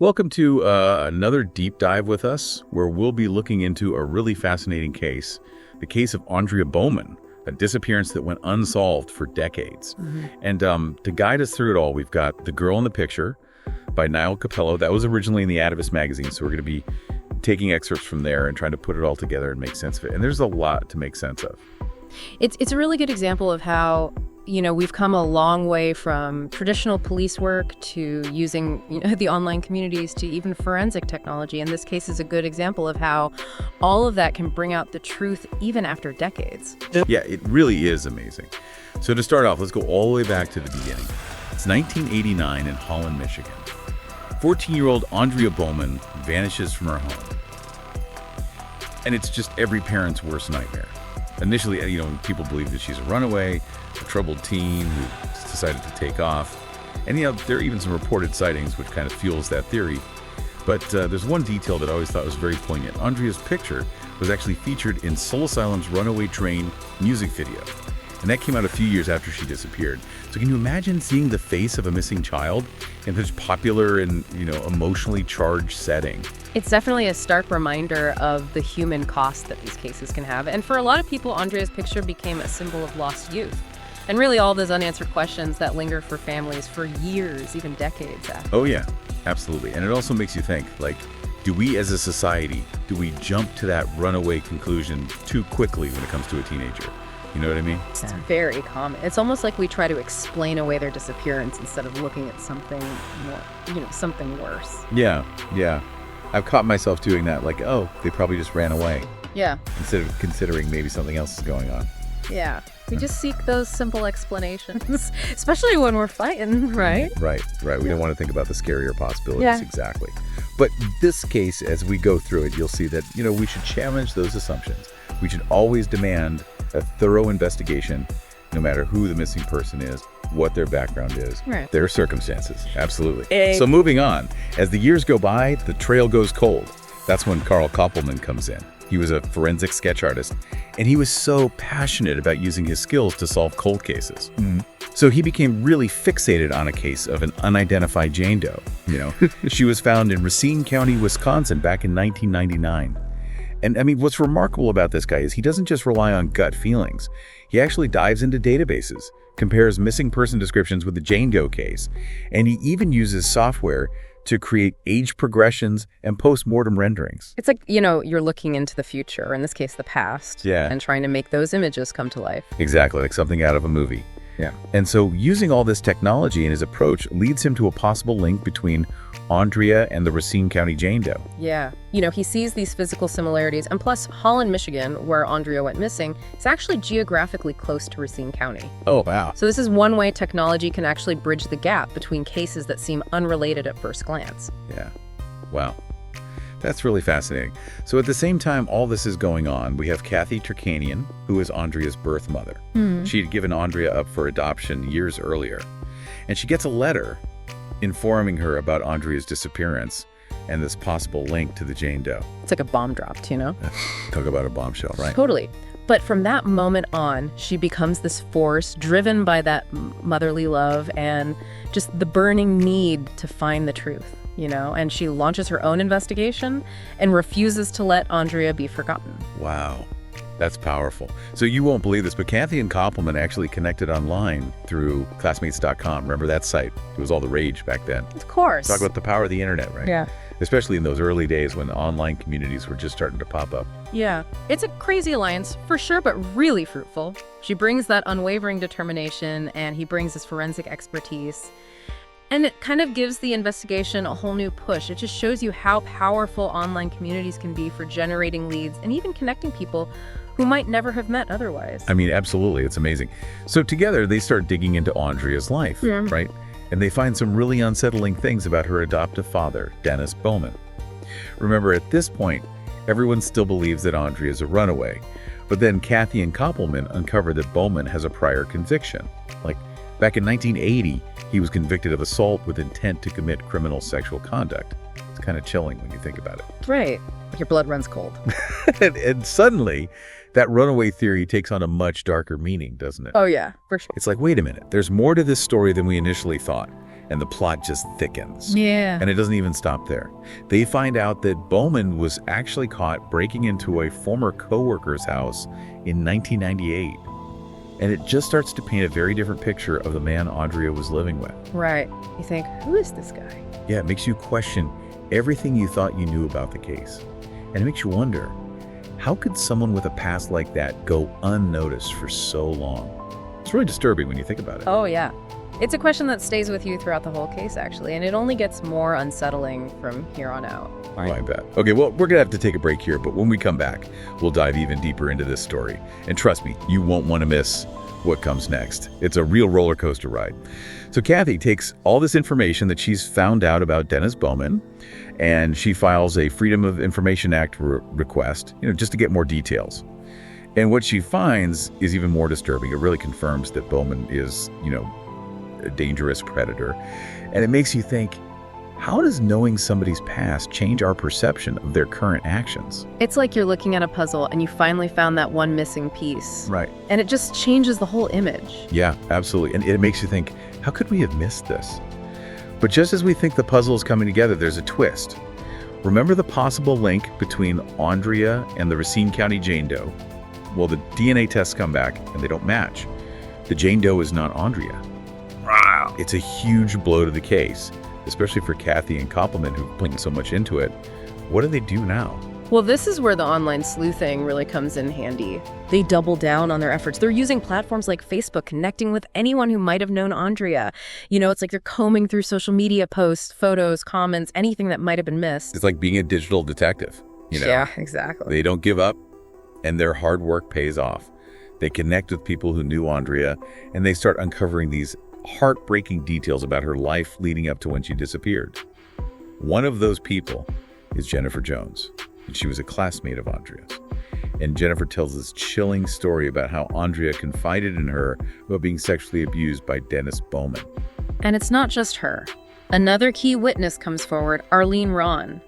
Welcome to another deep dive with us, where we'll be looking into a really fascinating case, the case of Aundria Bowman, a disappearance that went unsolved for decades. And to guide us through it all, we've got The Girl in the Picture by Niall Capello. That was originally in the Atavist magazine, so we're going to be taking excerpts from there and trying to put it all together and make sense of it. And there's a lot to make sense of. It's a really good example of how, we've come a long way from traditional police work to using the online communities to even forensic technology. And this case is a good example of how all of that can bring out the truth even after decades. Yeah, it really is amazing. So to start off, let's go all the way back to the beginning. It's 1989 in Holland, Michigan. 14-year-old Aundria Bowman vanishes from her home. And it's just every parent's worst nightmare. Initially, people believe that she's a runaway, a troubled teen who decided to take off. And, there are even some reported sightings, which kind of fuels that theory. But there's one detail that I always thought was very poignant. Andrea's picture was actually featured in Soul Asylum's Runaway Train music video. And that came out a few years after she disappeared. So can you imagine seeing the face of a missing child in such popular and, emotionally charged setting? It's definitely a stark reminder of the human cost that these cases can have. And for a lot of people, Andrea's picture became a symbol of lost youth. And really all those unanswered questions that linger for families for years, even decades after. Oh, yeah, absolutely. And it also makes you think, do we as a society, do we jump to that runaway conclusion too quickly when it comes to a teenager? You know what I mean? It's very common. It's almost like we try to explain away their disappearance instead of looking at something more, something worse. Yeah. I've caught myself doing that, they probably just ran away. Yeah. Instead of considering maybe something else is going on. Yeah. We just seek those simple explanations, especially when we're fighting, right? Right. We don't want to think about the scarier possibilities. Yeah. Exactly. But this case, as we go through it, you'll see that, we should challenge those assumptions. We should always demand a thorough investigation, no matter who the missing person is, what their background is, right, their circumstances. Absolutely. So moving on, as the years go by, the trail goes cold. That's when Carl Koppelman comes in. He was a forensic sketch artist, and he was so passionate about using his skills to solve cold cases. So he became really fixated on a case of an unidentified Jane Doe. She was found in Racine County, Wisconsin back in 1999. And what's remarkable about this guy is he doesn't just rely on gut feelings. He actually dives into databases, compares missing person descriptions with the Jane Doe case, and he even uses software to create age progressions and post-mortem renderings. It's like, you're looking into the future, or in this case, the past, Yeah. and trying to make those images come to life. Exactly, like something out of a movie. Yeah. And so using all this technology in his approach leads him to a possible link between Aundria and the Racine County Jane Doe. Yeah. He sees these physical similarities, and plus Holland, Michigan, where Aundria went missing, is actually geographically close to Racine County. Oh, wow. So this is one way technology can actually bridge the gap between cases that seem unrelated at first glance. Yeah. Wow. That's really fascinating. So at the same time all this is going on, we have Kathy Turkanian, who is Aundria's birth mother. She'd given Aundria up for adoption years earlier. And she gets a letter informing her about Aundria's disappearance and this possible link to the Jane Doe. It's like a bomb dropped, Talk about a bombshell, right? Totally. But from that moment on, she becomes this force driven by that motherly love and just the burning need to find the truth, and she launches her own investigation and refuses to let Aundria be forgotten. Wow. That's powerful. So you won't believe this, but Kathy and Koppelman actually connected online through classmates.com. Remember that site? It was all the rage back then. Of course. Talk about the power of the internet, right? Yeah. Especially in those early days when online communities were just starting to pop up. Yeah. It's a crazy alliance, for sure, but really fruitful. She brings that unwavering determination, and he brings his forensic expertise. And it kind of gives the investigation a whole new push. It just shows you how powerful online communities can be for generating leads and even connecting people who might never have met otherwise. Absolutely. It's amazing. So together they start digging into Aundria's life, right? And they find some really unsettling things about her adoptive father, Dennis Bowman. Remember, at this point, everyone still believes that Aundria is a runaway. But then Kathy and Koppelman uncover that Bowman has a prior conviction. Back in 1980, he was convicted of assault with intent to commit criminal sexual conduct. It's kind of chilling when you think about it. Right. Your blood runs cold. and suddenly, that runaway theory takes on a much darker meaning, doesn't it? Oh, yeah, for sure. It's like, wait a minute, there's more to this story than we initially thought. and the plot just thickens. Yeah. And it doesn't even stop there. They find out that Bowman was actually caught breaking into a former coworker's house in 1998. And it just starts to paint a very different picture of the man Aundria was living with. Right. You think, who is this guy? Yeah, it makes you question everything you thought you knew about the case. And it makes you wonder, how could someone with a past like that go unnoticed for so long? It's really disturbing when you think about it. Oh, yeah. It's a question that stays with you throughout the whole case, actually, and it only gets more unsettling from here on out. Oh, I bet. Okay, well, we're going to have to take a break here, but when we come back, we'll dive even deeper into this story. And trust me, you won't want to miss what comes next. It's a real roller coaster ride. So Kathy takes all this information that she's found out about Dennis Bowman, and she files a Freedom of Information Act request, just to get more details. And what she finds is even more disturbing. It really confirms that Bowman is, a dangerous predator. And it makes you think, how does knowing somebody's past change our perception of their current actions? It's like you're looking at a puzzle and you finally found that one missing piece. Right. And it just changes the whole image. Yeah, absolutely. And it makes you think, how could we have missed this? But just as we think the puzzle is coming together, there's a twist. Remember the possible link between Aundria and the Racine County Jane Doe? Well, the DNA tests come back and they don't match. The Jane Doe is not Aundria. Wow. It's a huge blow to the case, especially for Kathy and Koppelman, who've put so much into it. What do they do now? Well, this is where the online sleuthing really comes in handy. They double down on their efforts. They're using platforms like Facebook, connecting with anyone who might have known Aundria. It's like they're combing through social media posts, photos, comments, anything that might have been missed. It's like being a digital detective. Yeah, exactly. They don't give up, and their hard work pays off. They connect with people who knew Aundria, and they start uncovering these heartbreaking details about her life leading up to when she disappeared. One of those people is Jennifer Jones, and she was a classmate of Aundria's. And Jennifer tells this chilling story about how Aundria confided in her about being sexually abused by Dennis Bowman. And it's not just her. Another key witness comes forward, Arlene Ron.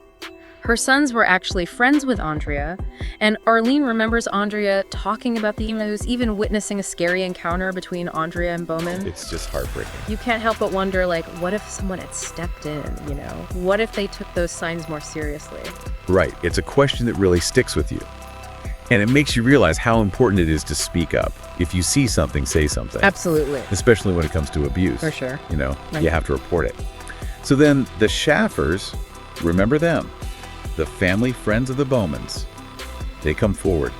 Her sons were actually friends with Aundria, and Arlene remembers Aundria talking about the news, even witnessing a scary encounter between Aundria and Bowman. It's just heartbreaking. You can't help but wonder, what if someone had stepped in, What if they took those signs more seriously? Right. It's a question that really sticks with you. And it makes you realize how important it is to speak up. If you see something, say something. Absolutely. Especially when it comes to abuse. For sure. Right. You have to report it. So then the Schaffers, remember them? The family friends of the Bowmans, they come forward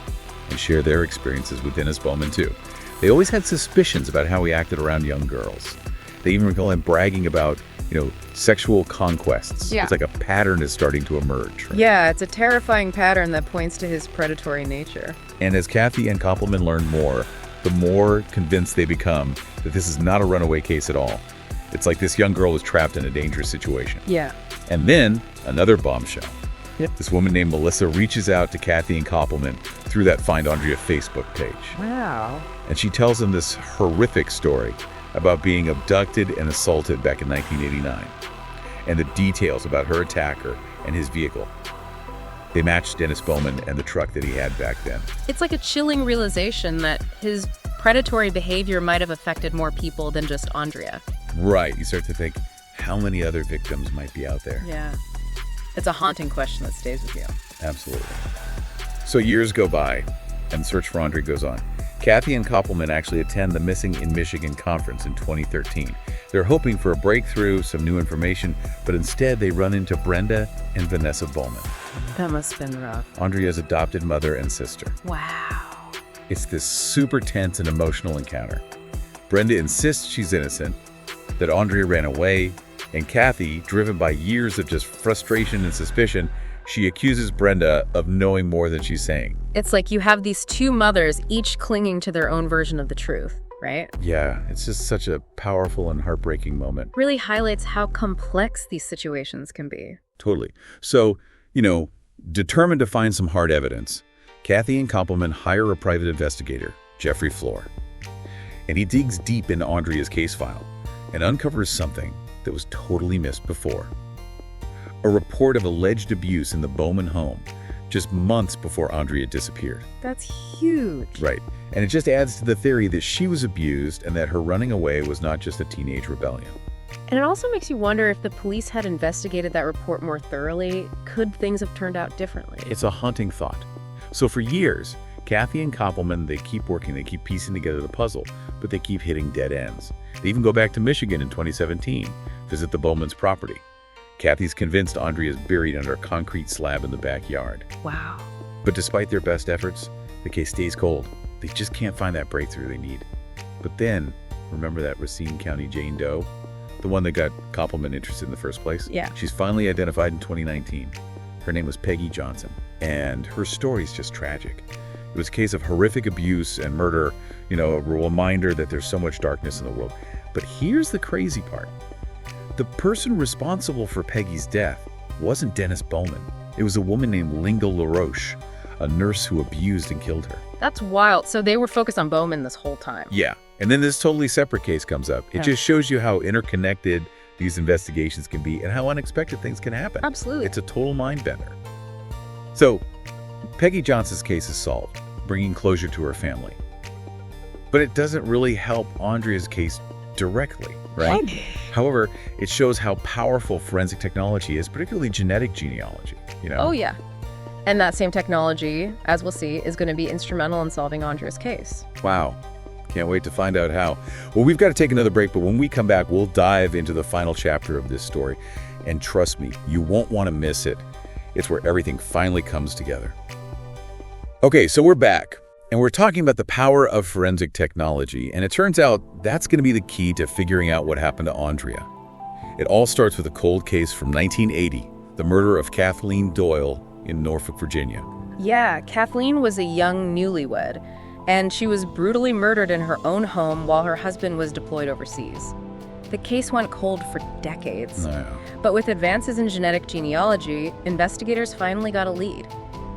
and share their experiences with Dennis Bowman too. They always had suspicions about how he acted around young girls. They even recall him bragging about, sexual conquests. Yeah. It's like a pattern is starting to emerge. Right? Yeah, it's a terrifying pattern that points to his predatory nature. And as Kathy and Koppelman learn more, the more convinced they become that this is not a runaway case at all. It's like this young girl was trapped in a dangerous situation. Yeah. And then another bombshell. Yep. This woman named Melissa reaches out to Kathy and Koppelman through that Find Aundria Facebook page. Wow. And she tells them this horrific story about being abducted and assaulted back in 1989, and the details about her attacker and his vehicle. They matched Dennis Bowman and the truck that he had back then. It's like a chilling realization that his predatory behavior might have affected more people than just Aundria. Right. You start to think, how many other victims might be out there? Yeah. It's a haunting question that stays with you. Absolutely. So years go by, and the search for Aundria goes on. Kathy and Koppelman actually attend the Missing in Michigan conference in 2013. They're hoping for a breakthrough, some new information, but instead they run into Brenda and Vanessa Bowman, That must have been rough. Aundria's adopted mother and sister. Wow. It's this super tense and emotional encounter. Brenda insists she's innocent, that Aundria ran away, and Kathy, driven by years of just frustration and suspicion, she accuses Brenda of knowing more than she's saying. It's like you have these two mothers, each clinging to their own version of the truth, right? Yeah, it's just such a powerful and heartbreaking moment. Really highlights how complex these situations can be. Totally. So, determined to find some hard evidence, Kathy and Koppelman hire a private investigator, Jeffrey Floor. And he digs deep into Aundria's case file and uncovers something that was totally missed before. A report of alleged abuse in the Bowman home just months before Aundria disappeared. That's huge. Right. And it just adds to the theory that she was abused and that her running away was not just a teenage rebellion. And it also makes you wonder if the police had investigated that report more thoroughly, could things have turned out differently? It's a haunting thought. So for years, Kathy and Koppelman, they keep working, they keep piecing together the puzzle, but they keep hitting dead ends. They even go back to Michigan in 2017, visit the Bowman's property. Kathy's convinced Aundria is buried under a concrete slab in the backyard. Wow. But despite their best efforts, the case stays cold. They just can't find that breakthrough they need. But then, remember that Racine County Jane Doe? The one that got Koppelman interested in the first place? Yeah. She's finally identified in 2019. Her name was Peggy Johnson, and her story's just tragic. It was a case of horrific abuse and murder, a reminder that there's so much darkness in the world. But here's the crazy part. The person responsible for Peggy's death wasn't Dennis Bowman. It was a woman named Linda LaRoche, a nurse who abused and killed her. That's wild. So they were focused on Bowman this whole time. Yeah. And then this totally separate case comes up. It just shows you how interconnected these investigations can be and how unexpected things can happen. Absolutely. It's a total mind bender. So, Peggy Johnson's case is solved, bringing closure to her family. But it doesn't really help Aundria's case directly, right? However, it shows how powerful forensic technology is, particularly genetic genealogy, Oh, yeah. And that same technology, as we'll see, is going to be instrumental in solving Aundria's case. Wow. Can't wait to find out how. Well, we've got to take another break, but when we come back, we'll dive into the final chapter of this story. And trust me, you won't want to miss it. It's where everything finally comes together. Okay, so we're back, and we're talking about the power of forensic technology, and it turns out that's going to be the key to figuring out what happened to Aundria. It all starts with a cold case from 1980, the murder of Kathleen Doyle in Norfolk, Virginia. Yeah, Kathleen was a young newlywed, and she was brutally murdered in her own home while her husband was deployed overseas. The case went cold for decades. But with advances in genetic genealogy, investigators finally got a lead.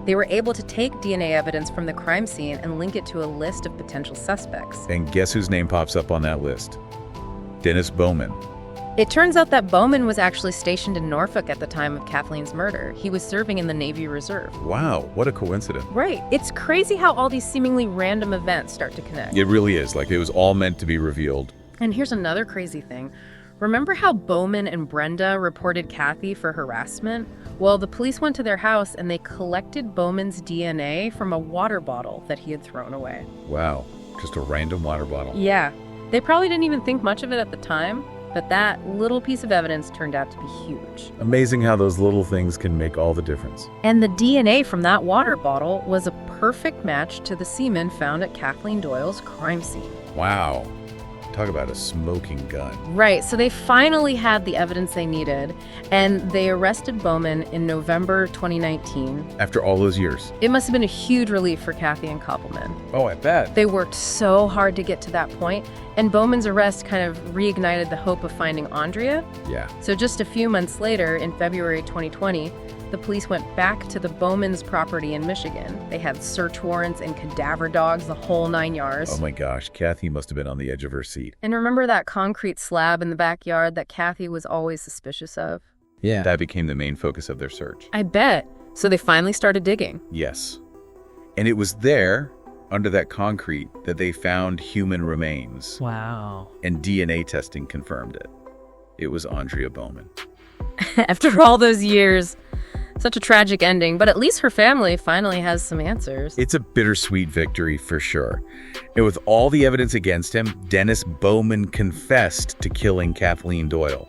They were able to take DNA evidence from the crime scene and link it to a list of potential suspects. And guess whose name pops up on that list? Dennis Bowman. It turns out that Bowman was actually stationed in Norfolk at the time of Kathleen's murder. He was serving in the Navy Reserve. Wow, what a coincidence. Right. It's crazy how all these seemingly random events start to connect. It really is. Like, it was all meant to be revealed. And here's another crazy thing. Remember how Bowman and Brenda reported Kathy for harassment? Well, the police went to their house and they collected Bowman's DNA from a water bottle that he had thrown away. Wow, just a random water bottle. Yeah. They probably didn't even think much of it at the time, but that little piece of evidence turned out to be huge. Amazing how those little things can make all the difference. And the DNA from that water bottle was a perfect match to the semen found at Kathleen Doyle's crime scene. Wow. Talk about a smoking gun. Right, so they finally had the evidence they needed, and they arrested Bowman in November 2019. After all those years. It must have been a huge relief for Kathy and Koppelman. Oh, I bet. They worked so hard to get to that point, and Bowman's arrest kind of reignited the hope of finding Aundria. Yeah. So just a few months later, in February 2020, the police went back to the Bowman's property in Michigan. They had search warrants and cadaver dogs, the whole 9 yards. Oh my gosh, Kathy must have been on the edge of her seat. And remember that concrete slab in the backyard that Kathy was always suspicious of? Yeah. That became the main focus of their search. I bet. So they finally started digging. Yes. And it was there, under that concrete, that they found human remains. Wow. And DNA testing confirmed it. It was Aundria Bowman. After all those years, such a tragic ending, but at least her family finally has some answers. It's a bittersweet victory for sure. And with all the evidence against him, Dennis Bowman confessed to killing Kathleen Doyle.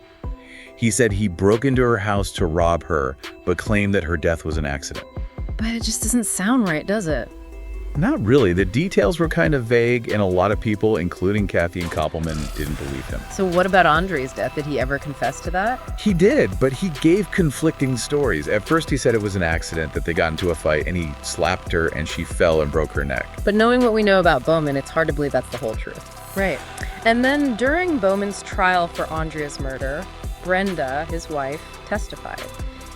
He said he broke into her house to rob her, but claimed that her death was an accident. But it just doesn't sound right, does it? Not really. The details were kind of vague, and a lot of people, including Kathy and Koppelman, didn't believe him. So what about Andre's death? Did he ever confess to that? He did, but he gave conflicting stories. At first, he said it was an accident, that they got into a fight, and he slapped her, and she fell and broke her neck. But knowing what we know about Bowman, it's hard to believe that's the whole truth. Right. And then during Bowman's trial for Aundria's murder, Brenda, his wife, testified.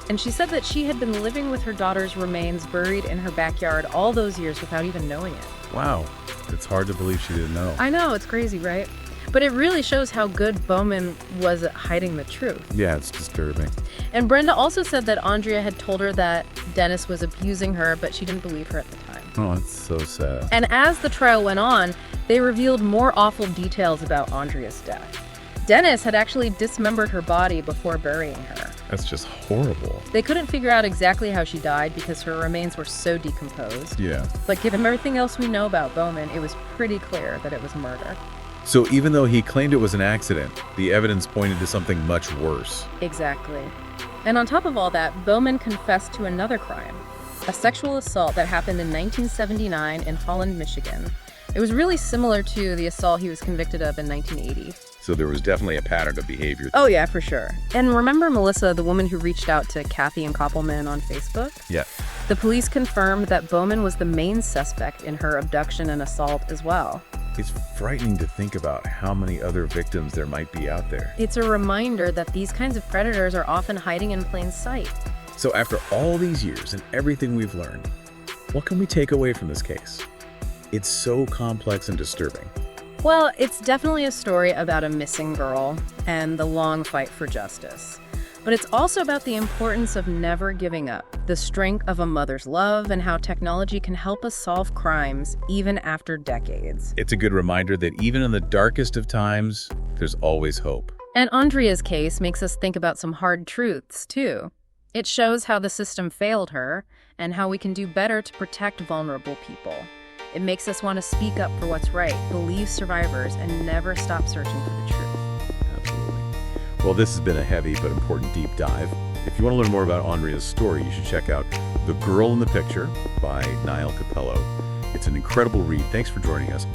And she said that she had been living with her daughter's remains buried in her backyard all those years without even knowing it. Wow. It's hard to believe she didn't know. I know, it's crazy, right? But it really shows how good Bowman was at hiding the truth. Yeah, it's disturbing. And Brenda also said that Aundria had told her that Dennis was abusing her, but she didn't believe her at the time. Oh, that's so sad. And as the trial went on, they revealed more awful details about Aundria's death. Dennis had actually dismembered her body before burying her. That's just horrible. They couldn't figure out exactly how she died because her remains were so decomposed. Yeah. But given everything else we know about Bowman, it was pretty clear that it was murder. So even though he claimed it was an accident, the evidence pointed to something much worse. Exactly. And on top of all that, Bowman confessed to another crime, a sexual assault that happened in 1979 in Holland, Michigan. It was really similar to the assault he was convicted of in 1980. So there was definitely a pattern of behavior. Oh yeah, for sure. And remember Melissa, the woman who reached out to Kathy and Koppelman on Facebook? Yeah. The police confirmed that Bowman was the main suspect in her abduction and assault as well. It's frightening to think about how many other victims there might be out there. It's a reminder that these kinds of predators are often hiding in plain sight. So after all these years and everything we've learned, what can we take away from this case? It's so complex and disturbing. Well, it's definitely a story about a missing girl and the long fight for justice. But it's also about the importance of never giving up, the strength of a mother's love, and how technology can help us solve crimes even after decades. It's a good reminder that even in the darkest of times, there's always hope. And Aundria's case makes us think about some hard truths, too. It shows how the system failed her and how we can do better to protect vulnerable people. It makes us want to speak up for what's right, believe survivors, and never stop searching for the truth. Absolutely. Well, this has been a heavy but important deep dive. If you want to learn more about Aundria's story, you should check out The Girl in the Picture by Niall Capello. It's an incredible read. Thanks for joining us.